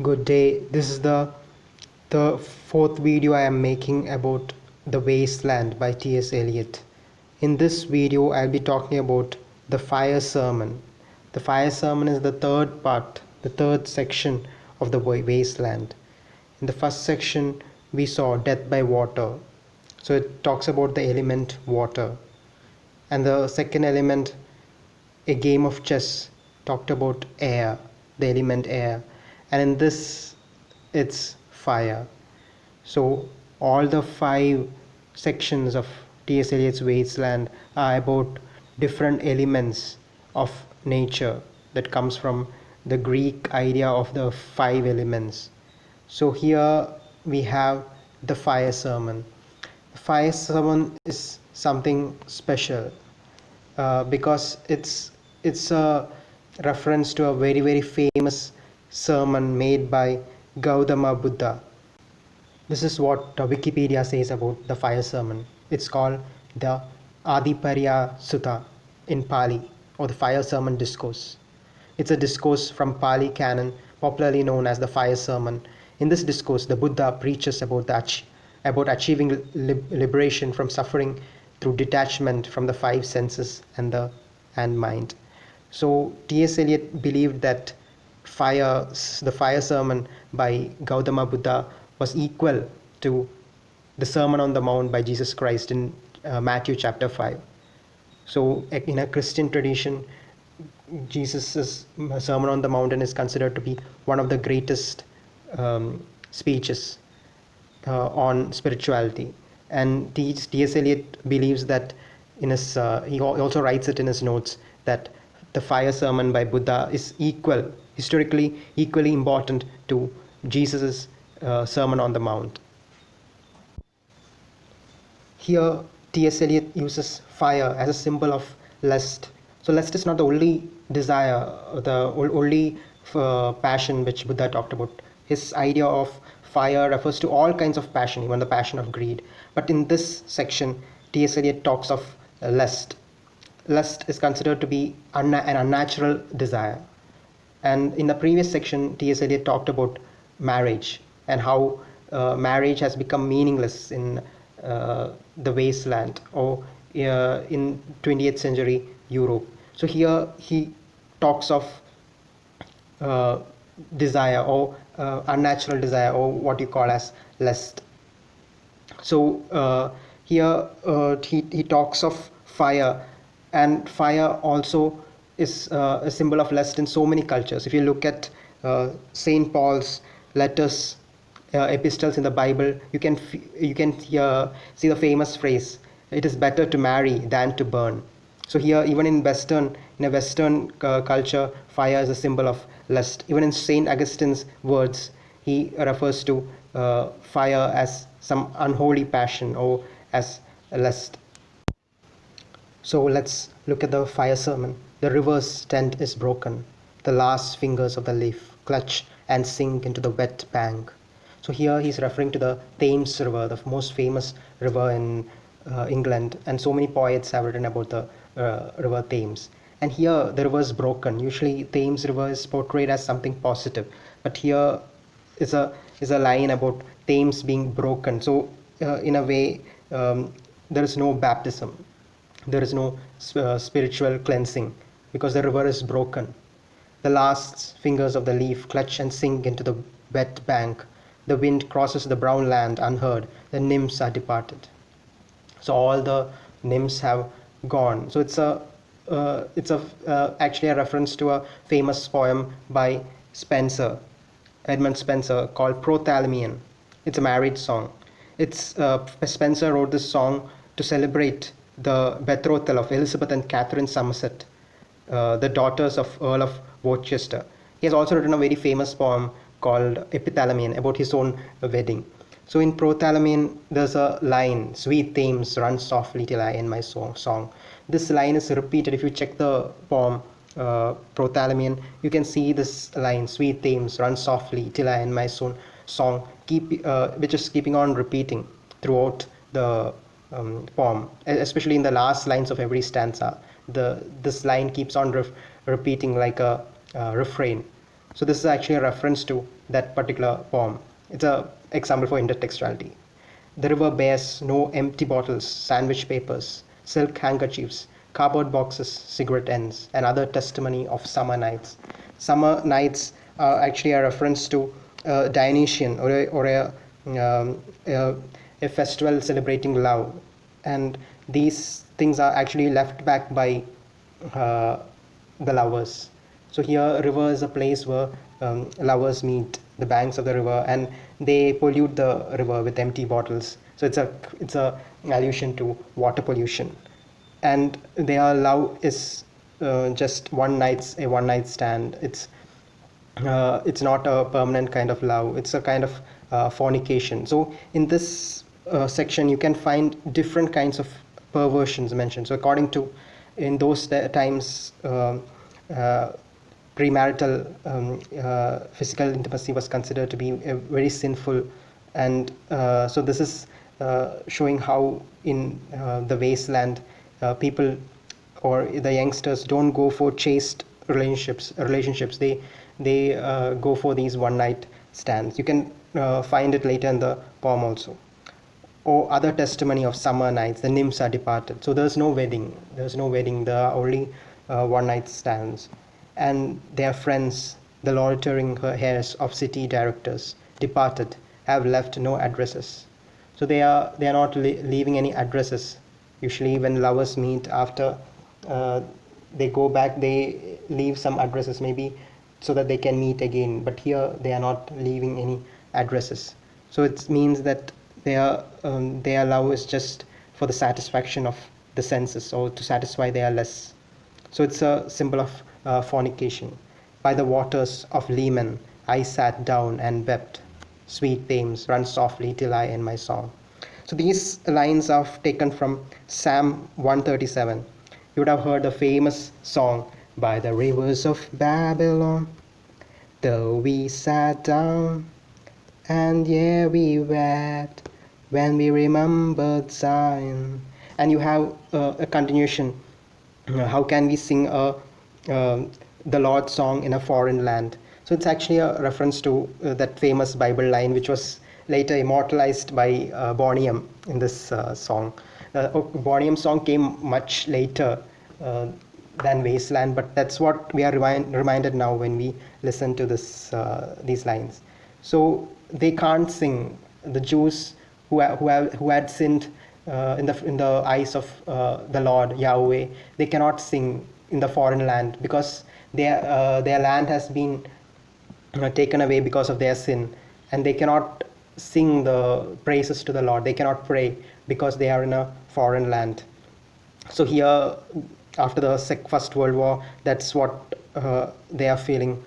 Good day. This is the fourth video I am making about The Wasteland by T.S.Eliot. In this video, I'll be talking about the fire sermon. The fire sermon is the third part, the third section of the wasteland. In the first section, we saw death by water. So it talks about the element water. And the second element, a game of chess, talked about air, the element air. And in this, it's fire. So all the five sections of T.S. Eliot's Wasteland are about different elements of nature that comes from the Greek idea of the five elements. So here we have the fire sermon. The fire sermon is something special because it's a reference to a very famous sermon made by Gautama Buddha. This is what Wikipedia says about the fire sermon. It's called the Adipariya Sutta in Pali, or the fire sermon discourse. It's a discourse from Pali canon, popularly known as the fire sermon. In this discourse, the Buddha preaches about achieving liberation from suffering through detachment from the five senses and mind. So T.S. Eliot believed that the fire sermon by Gautama Buddha was equal to the Sermon on the Mount by Jesus Christ in Matthew chapter 5. So in a Christian tradition, Jesus' Sermon on the Mountain is considered to be one of the greatest speeches on spirituality. And T.S. Eliot believes that he also writes it in his notes that the fire sermon by Buddha is historically equally important to Jesus' Sermon on the Mount. Here, T.S. Eliot uses fire as a symbol of lust. So lust is not the only desire, the only passion which Buddha talked about. His idea of fire refers to all kinds of passion, even the passion of greed. But in this section, T.S. Eliot talks of lust. Lust is considered to be an unnatural desire. And in the previous section, T.S. Eliot talked about marriage and how marriage has become meaningless in the wasteland or in 20th century Europe. So here he talks of desire or unnatural desire, or what you call as lust. So here he talks of fire, and fire also is a symbol of lust in so many cultures. If you look at St. Paul's letters, epistles in the Bible, you can see the famous phrase, "It is better to marry than to burn." So here, even in a Western culture, fire is a symbol of lust. Even in Saint Augustine's words, he refers to fire as some unholy passion or as lust. So let's look at the fire sermon. The river's tent is broken. The last fingers of the leaf clutch and sink into the wet bank. So here he's referring to the Thames River, the most famous river in England, and so many poets have written about the river Thames. And here the river is broken. Usually Thames River is portrayed as something positive, but here is a line about Thames being broken. So in a way, there is no baptism, there is no spiritual cleansing because the river is broken. The last fingers of the leaf clutch and sink into the wet bank. The wind crosses the brown land unheard. The nymphs are departed. So all the nymphs have gone. So it's actually a reference to a famous poem by Edmund Spenser, called Prothalamine. It's a marriage song. Spenser wrote this song to celebrate the betrothal of Elizabeth and Catherine Somerset, the daughters of Earl of Worcester. He has also written a very famous poem called Epithalamine about his own wedding. So in Prothalamine, there's a line, "Sweet Thames, run softly till I end my song." This line is repeated. If you check the poem Prothalamine, you can see this line, "Sweet Thames, run softly till I end my song," which is keeping on repeating throughout the poem, especially in the last lines of every stanza. This line keeps on repeating like a refrain. So this is actually a reference to that particular poem. It's a example for intertextuality. The river bears no empty bottles, sandwich papers, silk handkerchiefs, cardboard boxes, cigarette ends, and other testimony of summer nights. Summer nights are actually a reference to Dionysian um, a, a festival celebrating love, and these things are actually left back by uh, the lovers. So here, river is a place where lovers meet, the banks of the river, and they pollute the river with empty bottles. So it's a allusion to water pollution, and their love is just one night stand. It's not a permanent kind of love. It's a kind of fornication. So in this section, you can find different kinds of perversions mentioned. So according to, in those times, uh, premarital physical intimacy was considered to be very sinful, and so this is showing how in the wasteland, people or the youngsters don't go for chaste relationships. They go for these one night stands. You can find it later in the poem also. Or other testimony of summer nights, the nymphs are departed. So there's no wedding, there are only one night stands. And their friends, the loitering hairs of city directors, departed, have left no addresses. So they are not leaving any addresses. Usually when lovers meet after they go back, they leave some addresses, maybe so that they can meet again. But here they are not leaving any addresses. So it means that their love is just for the satisfaction of the senses, or to satisfy their lust. So it's a symbol of fornication. By the waters of Leman, I sat down and wept. Sweet Thames, run softly till I end my song. So these lines are taken from Psalm 137. You would have heard the famous song, by the rivers of Babylon, though we sat down, and yeah, we wept when we remembered Zion. And you have a continuation. How can we sing the Lord's song in a foreign land? So it's actually a reference to that famous Bible line, which was later immortalized by Boney M in this song. Boney M's song came much later than Wasteland, but that's what we are reminded now when we listen to these lines. So they can't sing. The Jews who had sinned in the eyes of the Lord Yahweh, they cannot sing in the foreign land, because their land has been taken away because of their sin, and they cannot sing the praises to the Lord. They cannot pray because they are in a foreign land. So here, after the First World War, that's what they are feeling.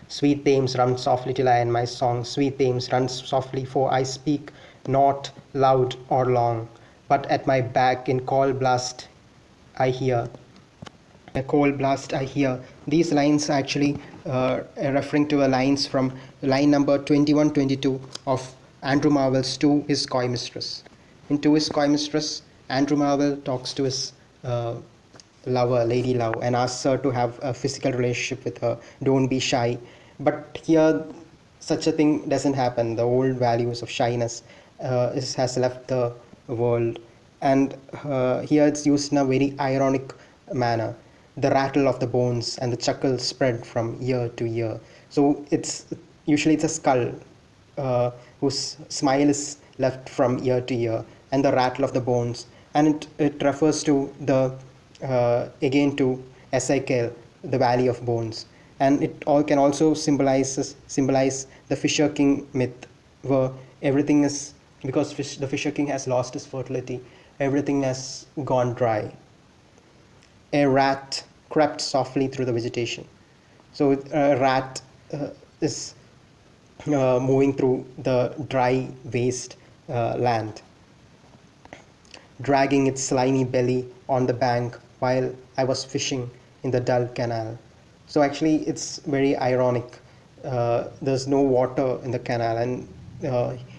Sweet Thames, run softly till I end my song. Sweet Thames, run softly, for I speak not loud or long, but at my back in cold blast I hear. A cold blast I hear. These lines are actually referring to lines from line number 21-22 of Andrew Marvell's To His Coy Mistress. In To His Coy Mistress, Andrew Marvell talks to his lover, Lady Love, and asks her to have a physical relationship with her. Don't be shy. But here, such a thing doesn't happen. The old values of shyness has left the world, and here it's used in a very ironic manner. The rattle of the bones and the chuckle spread from ear to ear. So it's a skull whose smile is left from ear to ear, and the rattle of the bones, and it refers to the again to Ezekiel, the valley of bones. And it all can also symbolize the Fisher King myth, where everything is, because the Fisher King has lost his fertility, everything has gone dry. A rat crept softly through the vegetation. So a rat is moving through the dry waste land, dragging its slimy belly on the bank while I was fishing in the dull canal. So actually it's very ironic. There's no water in the canal, and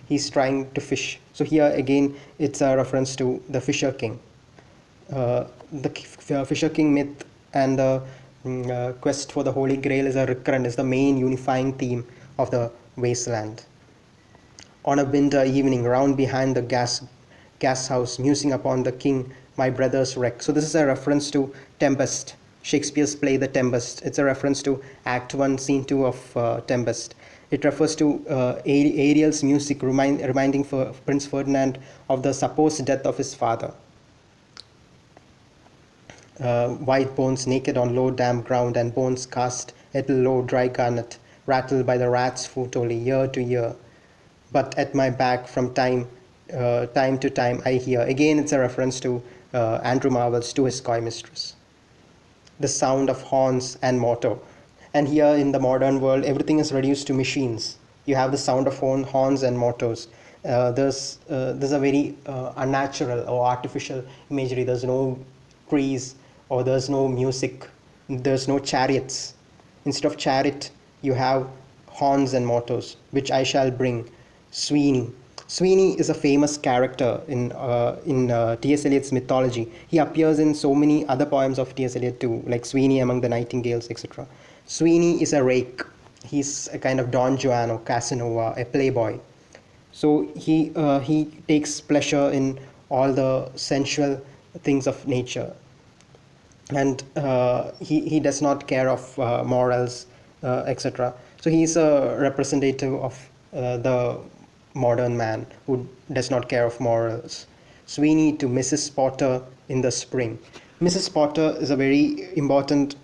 he's trying to fish. So here again it's a reference to the Fisher King. The Fisher King myth and the quest for the Holy Grail is is the main unifying theme of the wasteland. On a winter evening, round behind the gas house, musing upon the king, my brother's wreck. So this is a reference to Tempest, Shakespeare's play The Tempest. It's a reference to Act 1, Scene 2 of Tempest. It refers to Ariel's music reminding Prince Ferdinand of the supposed death of his father. White bones naked on low damp ground, and bones cast at low dry garnet, rattled by the rat's foot only year to year. But at my back from time to time I hear. Again, it's a reference to Andrew Marvell's To His Coy Mistress. The sound of horns and mortar. And here in the modern world, everything is reduced to machines. You have the sound of horns and motors. There's a very unnatural or artificial imagery. There's no trees, or there's no music. There's no chariots. Instead of chariot, you have horns and motors, which I shall bring. Sweeney. Sweeney is a famous character in T.S. Eliot's mythology. He appears in so many other poems of T.S. Eliot too, like Sweeney Among the Nightingales, etc. Sweeney is a rake. He's a kind of Don Juan or Casanova, a playboy. So he takes pleasure in all the sensual things of nature, and he does not care of morals, etc. So he's a representative of the modern man who does not care of morals. Sweeney to Mrs. Potter in the spring. Mrs. Potter is a very important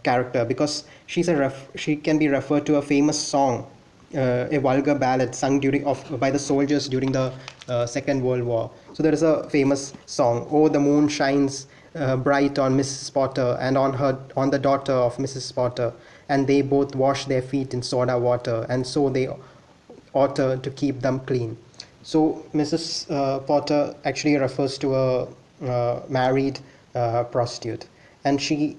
character because she can be referred to a famous song, a vulgar ballad sung by the soldiers during the Second World War. So there is a famous song, "Oh, the moon shines bright on Mrs. Potter and on the daughter of Mrs. Potter, and they both wash their feet in soda water, and so they ought to keep them clean." So Mrs. Potter actually refers to a married prostitute, and she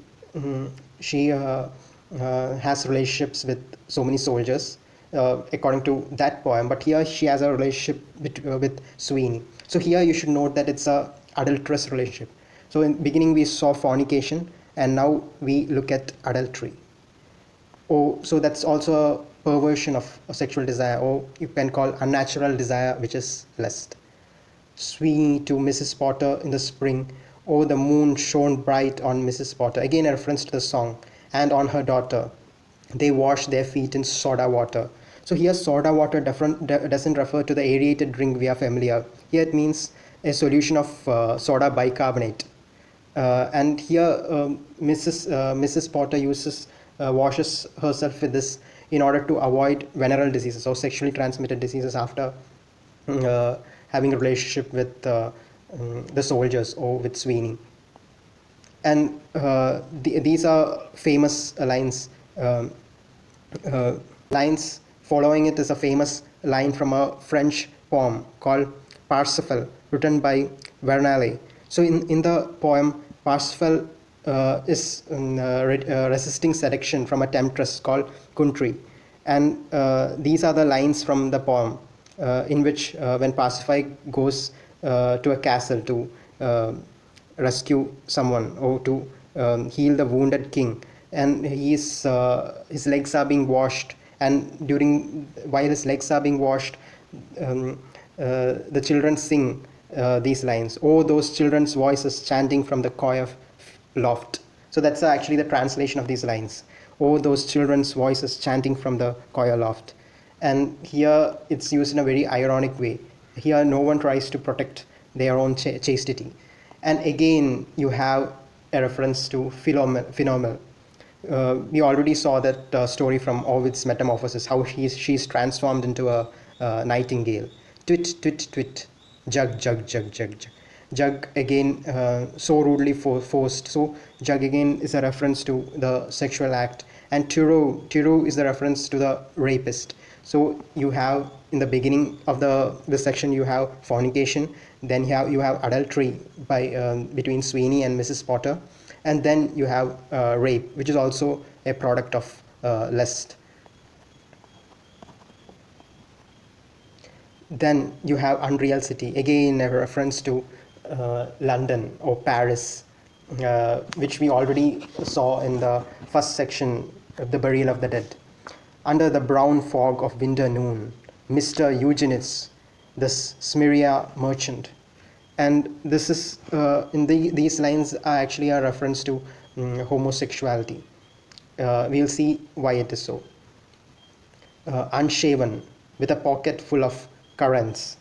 has relationships with so many soldiers, according to that poem. But here she has a relationship with Sweeney. So here you should note that it's a adulterous relationship. So in the beginning we saw fornication, and now we look at adultery. Oh, so that's also a perversion of a sexual desire, or you can call unnatural desire, which is lust. Sweeney to Mrs. Potter in the spring. Oh, the moon shone bright on Mrs. Potter. Again, a reference to the song. And on her daughter. They wash their feet in soda water. So here, soda water doesn't refer to the aerated drink we are familiar. Here it means a solution of soda bicarbonate. And here, Mrs. Potter washes herself with this in order to avoid venereal diseases or sexually transmitted diseases after having a relationship with the soldiers or with Sweeney. And these are famous lines. Lines following it is a famous line from a French poem called Parsifal, written by Verneuil. So in the poem, Parsifal is resisting seduction from a temptress called Kuntri. And these are the lines from the poem in which when Parsifal goes to a castle to rescue someone or to heal the wounded king, and his legs are being washed, and while his legs are being washed, the children sing these lines. Oh, those children's voices chanting from the choir loft. So that's actually the translation of these lines. Oh, those children's voices chanting from the choir loft. And here it's used in a very ironic way. Here no one tries to protect their own chastity. And again you have a reference to Philomel. We already saw that story from Ovid's Metamorphosis, how she's transformed into a nightingale. Twit, twit, twit, jug, jug, jug, jug, jug. Jug again, so rudely forced. So jug again is a reference to the sexual act, and Tiro is the reference to the rapist. So you have in the beginning of the section you have fornication, then you have adultery between Sweeney and Mrs. Potter, and then you have rape, which is also a product of lust. Then you have Unreal City, again a reference to London or Paris, which we already saw in the first section of the burial of the dead. Under the brown fog of winter noon, Mr. Eugenides, the Smyrna merchant. And this is these lines are actually a reference to homosexuality. We'll see why it is so. Unshaven, with a pocket full of currants.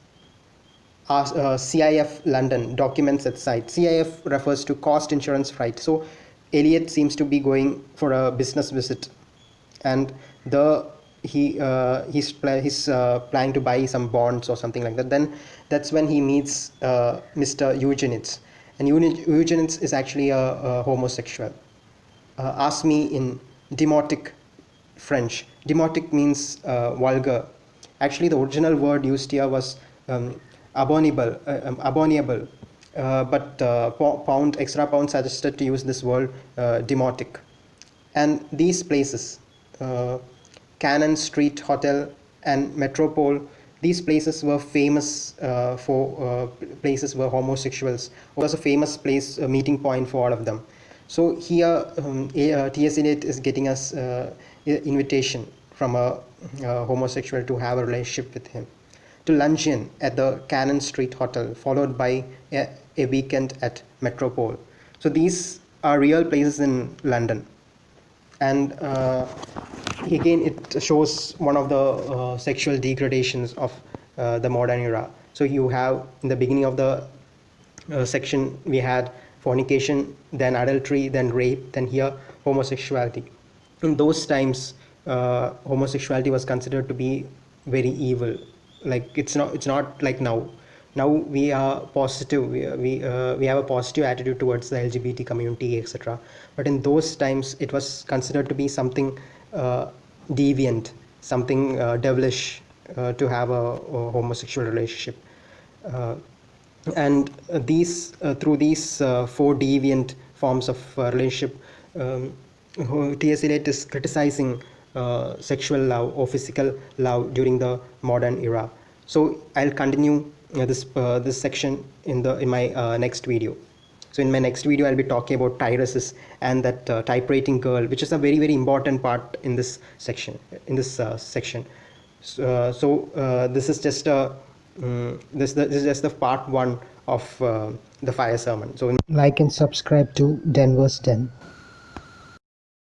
CIF London documents at site. CIF refers to cost insurance freight. So Eliot seems to be going for a business visit, and he's planning to buy some bonds or something like that. Then that's when he meets Mr. Eugenides, and Eugenides is actually a homosexual. Ask me in Demotic French. Demotic means vulgar. Actually, the original word used here was abominable, but extra pound suggested to use this word demotic. And these places, Cannon Street Hotel and Metropole, these places were famous for places where homosexuals. It was a famous place, a meeting point for all of them. So here, T.S.Eliot is getting us invitation from a homosexual to have a relationship with him, to luncheon at the Cannon Street Hotel, followed by a weekend at Metropole. So these are real places in London. And again, it shows one of the sexual degradations of the modern era. So you have, in the beginning of the section, we had fornication, then adultery, then rape, then here homosexuality. In those times, homosexuality was considered to be very evil. Like it's not like now. Now we are positive. We have a positive attitude towards the LGBT community, etc. But in those times, it was considered to be something deviant, something devilish, to have a homosexual relationship. And these through these four deviant forms of relationship, T.S. Eliot is criticizing sexual love or physical love during the modern era. So I'll continue this section in my next video. So in my next video, I'll be talking about tyresses and that typewriting girl, which is a very, very important part in this section. This is just this is just the part one of the fire sermon. So like and subscribe to Denver's Den.